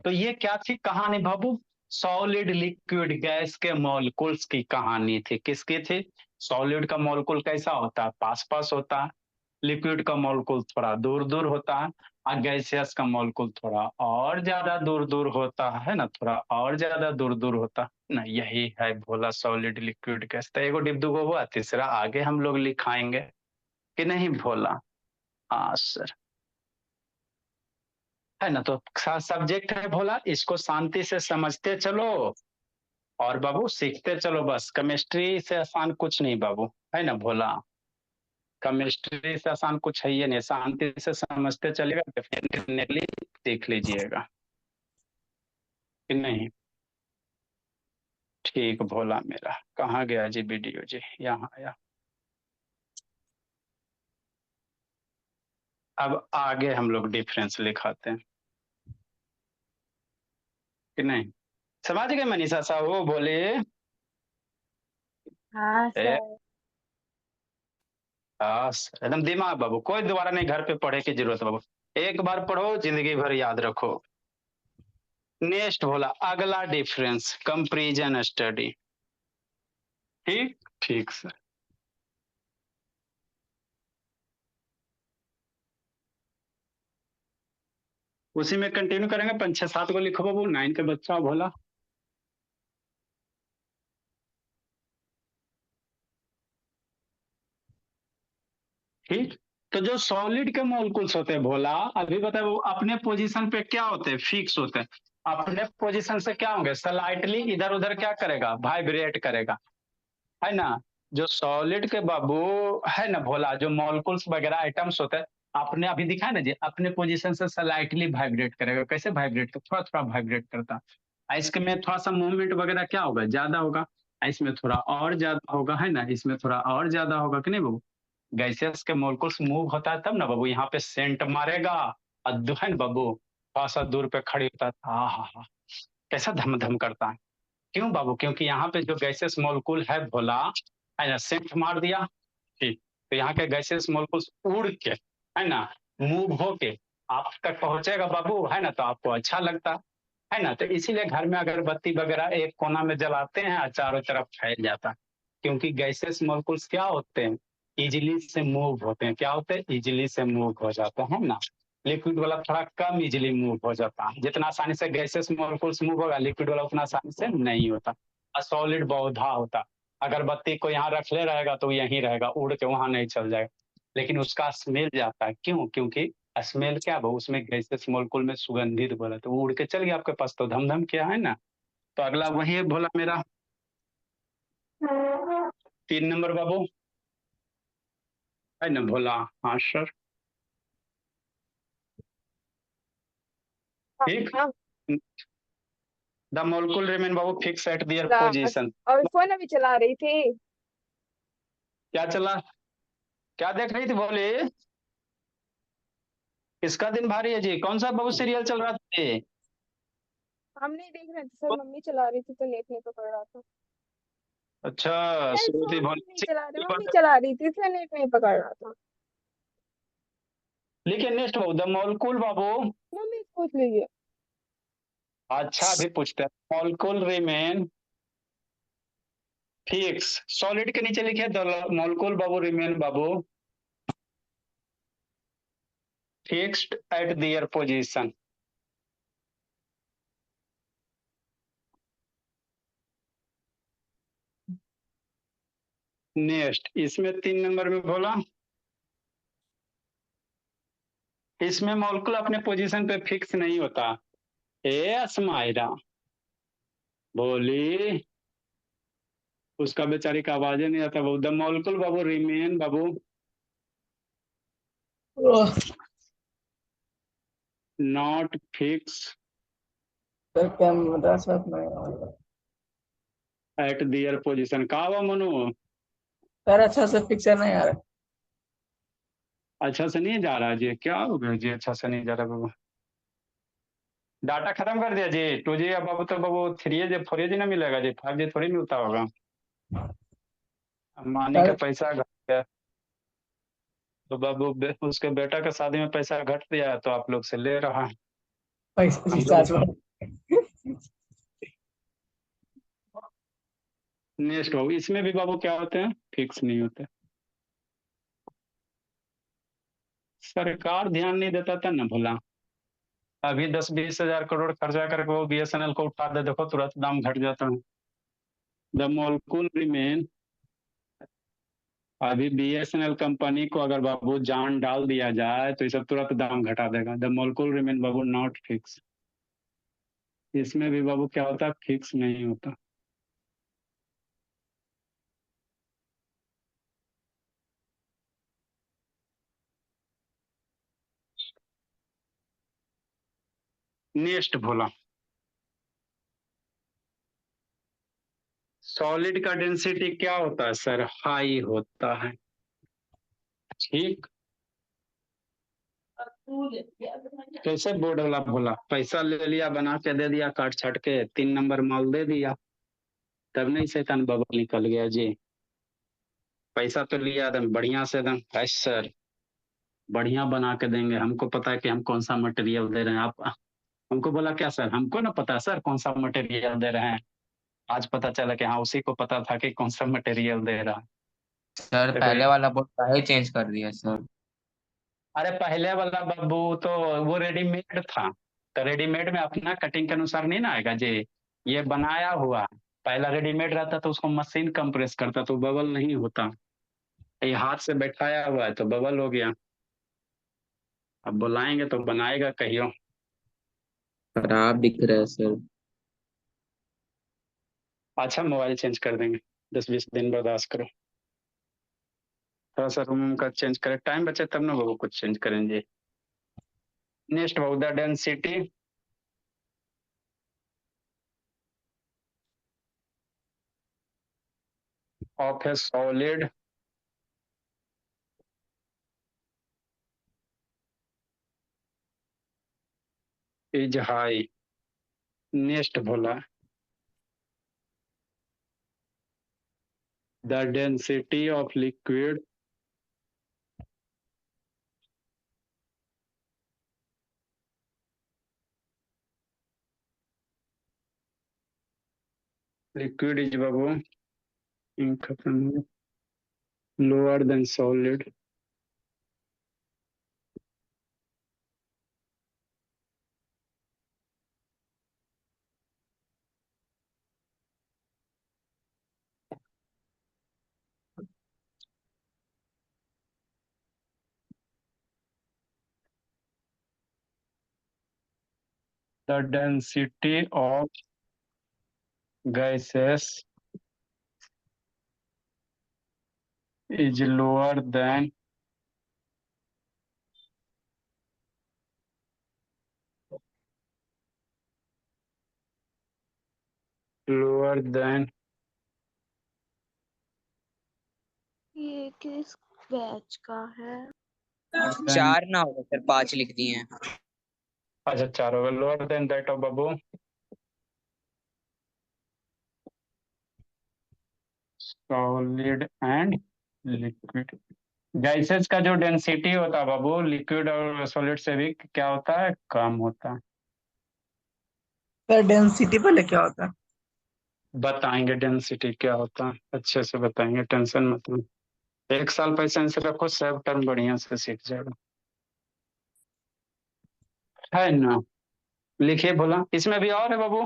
तो ये क्या थी कहानी बाबू, सॉलिड लिक्विड गैस के मॉलिक्यूल्स की कहानी थी। किसकी थी? सॉलिड का मॉलिक्यूल कैसा होता है, पास पास होता है। लिक्विड का मॉलिक्यूल थोड़ा दूर दूर होता है। और गैसियस का मॉलिक्यूल थोड़ा और ज्यादा दूर दूर होता है ना, थोड़ा और ज्यादा दूर दूर होता है ना। यही है भोला सॉलिड लिक्विड गैस। तो एगो डिब्बू को हुआ, तीसरा आगे हम लोग लिखाएंगे कि नहीं भोला। हाँ सर, है ना। तो सब्जेक्ट है भोला, इसको शांति से समझते चलो और बाबू सीखते चलो। बस केमिस्ट्री से आसान कुछ नहीं बाबू, है ना भोला। केमिस्ट्री से आसान कुछ है ही नहीं, शांति से समझते चलेगा डेफिनेटली सीख लीजिएगा कि नहीं। ठीक भोला मेरा, कहाँ गया जी वीडियो जी, यहाँ आया। अब आगे हम लोग डिफरेंस लिखाते हैं कि नहीं। समझ गए मनीषा साहब, वो बोले हाँ सर। एकदम दिमाग बाबू, कोई दोबारा नहीं घर पे पढ़े की जरूरत बाबू। एक बार पढ़ो जिंदगी भर याद रखो। नेक्स्ट बोला अगला डिफरेंस कंपैरिजन स्टडी। ठीक ठीक सर। उसी में कंटिन्यू करेंगे, 5 6 7 को लिखो बाबू, 9 के बच्चा बोला। ठीक। तो जो सॉलिड के मॉलिक्यूल्स होते हैं भोला, अभी बताए वो अपने पोजीशन पे क्या होते हैं, फिक्स होते हैं। अपने पोजीशन से क्या होंगे, स्लाइटली इधर उधर क्या करेगा, वाइब्रेट करेगा, है ना। जो सॉलिड के बाबू है ना भोला, जो मॉलिक्यूल्स वगैरह आइटम्स होते हैं, आपने अभी दिखाया ना जी, अपने पोजीशन से स्लाइटली वाइब्रेट करेगा। कैसे वाइब्रेट कर, थोड़ा थोड़ा वाइब्रेट करता है। इसमें थोड़ा सा मूवमेंट वगैरह क्या होगा, ज्यादा होगा। इसमें थोड़ा और ज्यादा होगा, है ना, इसमें थोड़ा और ज्यादा होगा कि नहीं बाबू। गैसेस के मॉलिक्यूल्स मूव होता है तब ना बाबू यहाँ पे सेंट मारेगा। और है ना बाबू, थोड़ा सा दूर पे खड़ी होता है, हाँ हाँ हाँ, कैसा धम धम करता है। क्यों बाबू, क्योंकि यहाँ पे जो गैसेस मॉलिक्यूल है भोला, है ना, सेंट मार दिया। ठीक। तो यहाँ के गैसेस मॉलिक्यूल्स उड़ के, है ना, मूव होके आप तक पहुंचेगा बाबू, है ना, तो आपको अच्छा लगता है ना। तो इसीलिए घर में अगरबत्ती वगैरह एक कोना में जलाते हैं और चारों तरफ फैल जाता है। क्योंकि गैसेस मॉलिक्यूल्स क्या होते हैं, इजिली से मूव होते हैं। क्या होते हैं, इजिली से मूव हो जाते हैं ना। लिक्विड वाला थोड़ा कम इजिली मूव हो जाता है, जितना आसानी से गैसेस मॉलिक्यूल्स मूव होगा, लिक्विड वाला उतना आसानी से नहीं होता। और सॉलिड बहुधा होता। अगरबत्ती को यहाँ रख ले रहेगा तो यहीं रहेगा, उड़ के वहां नहीं चल जाएगा। लेकिन उसका स्मेल जाता है, क्यों, क्योंकि स्मेल क्या है, उसमें गैसेस मॉलिक्यूल में सुगंधित बोला, तो वो उड़ के चल गया आपके पास, तो धम धम क्या है ना। तो अगला वही है बोला मेरा, 3 नंबर बाबू, है ना भोला। हाँ सर। ठीक। हाँ। द मोलिक्यूल रिमेन बाबू fix at their class position. और फोन अभी चला रही थी। क्या चला, क्या देख रही थी बोले। किसका दिन भारी है जी, कौन सा बाबू सीरियल चल रहा था ये? हम नहीं देख रहे थे सर, मम्मी चला रही थी तो नेट नहीं पकड़ रहा था। अच्छा, सर श्रुति फोन हम नहीं चला रहे, मम्मी भोले। चला रही थी इसलिए नेट नहीं पकड़ रहा था। लिखिए नेक्स्ट बाबू, द मोलिक्यूल बाबू। मम्मी पूछ लीजिए। अच्छा अभी पूछते हैं, मोलिक्यूल रिमेन फिक्स, सॉलिड के नीचे लिखे द मोलिक्यूल बाबू रिमेन बाबू fixed at their position. Next इसमें 3 नंबर में बोला, इसमें मॉलिक्यूल अपने पोजीशन पे फिक्स नहीं होता। ए अस्माइरा बोली, उसका बेचारी का आवाज ही नहीं आता बाबू। द मॉलिक्यूल बाबू रिमेन बाबू नॉट फिक्स सर कैमरा साथ में एट दियर पोजीशन। का हुआ मनु? सर अच्छा से पिक्चर नहीं आ रहा। अच्छा से नहीं जा रहा जी? क्या हो गया जी अच्छा से नहीं जा रहा बाबू? डाटा खत्म कर दिया जी? 2G अब बाबू तो बाबू 3G 4G ना मिलेगा जी, 5G थोड़ी मिलता होगा। मानी का सर पैसा घट गया तो बाबू उसके बेटा के शादी में पैसा घट दिया तो आप लोग से ले रहा है। पैसा हम लोग रिचार्ज में नेक्स्ट बाबू, इसमें भी बाबू क्या होते हैं? फिक्स नहीं होते। सरकार ध्यान नहीं देता था ना भला। अभी 10-20 हजार करोड़ खर्चा करके वो BSNL को उठा दे, देखो तुरंत दाम घट जाता है। द मोलकुल रिमेन, अभी BSNL कंपनी को अगर बाबू जान डाल दिया जाए तो इसे तुरंत दाम घटा देगा। द मोलकुल रिमेन बाबू नॉट फिक्स। इसमें भी बाबू क्या होता है? फिक्स नहीं होता। नेक्स्ट भोला, सॉलिड का डेंसिटी क्या होता है सर? हाई होता है। ठीक, कैसे बोर्ड वाला भोला? पैसा ले लिया, बना के दे दिया, काट छाट के 3 नंबर माल दे दिया, तब नहीं शैतान बबल निकल गया जी। पैसा तो लिया एकदम बढ़िया से, एकदम फ्रेश सर, बढ़िया बना के देंगे। हमको पता है कि हम कौन सा मटेरियल दे रहे हैं। आप हमको बोला क्या सर? हमको ना पता सर कौन सा मटेरियल दे रहे हैं। आज पता चला कि हाँ उसी को पता था कि कौन सा मटेरियल दे रहा है। सर देखो पहले ये, वाला बोर्ड काहे चेंज कर दिया सर? अरे पहले वाला बाबू तो वो रेडीमेड था, तो रेडीमेड में अपना कटिंग के अनुसार नहीं ना आएगा जी। ये बनाया हुआ, पहला रेडीमेड रहता तो उसको मशीन कंप्रेस करता तो बबल नहीं होता। ये हाथ से बैठाया हुआ है तो बबल हो गया। अब बुलाएंगे तो बनाएगा कहियो। खराब दिख रहा है सर। अच्छा मोबाइल चेंज कर देंगे, 10-20 दिन बर्दाश्त करो। थोड़ा सा रूम का चेंज करें, टाइम बचे तब ना बाबू कुछ चेंज करेंगे। नेक्स्ट बाबू, the density of a solid is high. Next बोला, the density of liquid liquid is बाबू lower than solid the density of gases is lower than ये किस बैच का है? चार ना होगा सर, 5 लिख दिए हैं। अच्छा चार होगा, lower than that of Babu solid and liquid. Gases का जो डेंसिटी होता है बाबू लिक्विड और सॉलिड से भी क्या होता है? कम होता है। सर डेंसिटी पहले क्या होता है? बताएंगे डेंसिटी क्या होता है, अच्छे से बताएंगे, टेंशन मत लो। 1 साल पेशेंस रखो, सब टर्म बढ़िया से सीख जाएगा, है ना? लिखिए बोला, इसमें भी और है बाबू।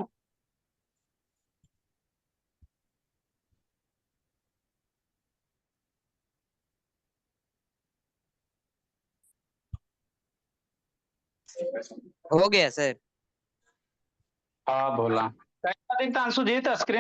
हो गया सर। हाँ भोला कैसा दिखता अंशु जी स्क्रीन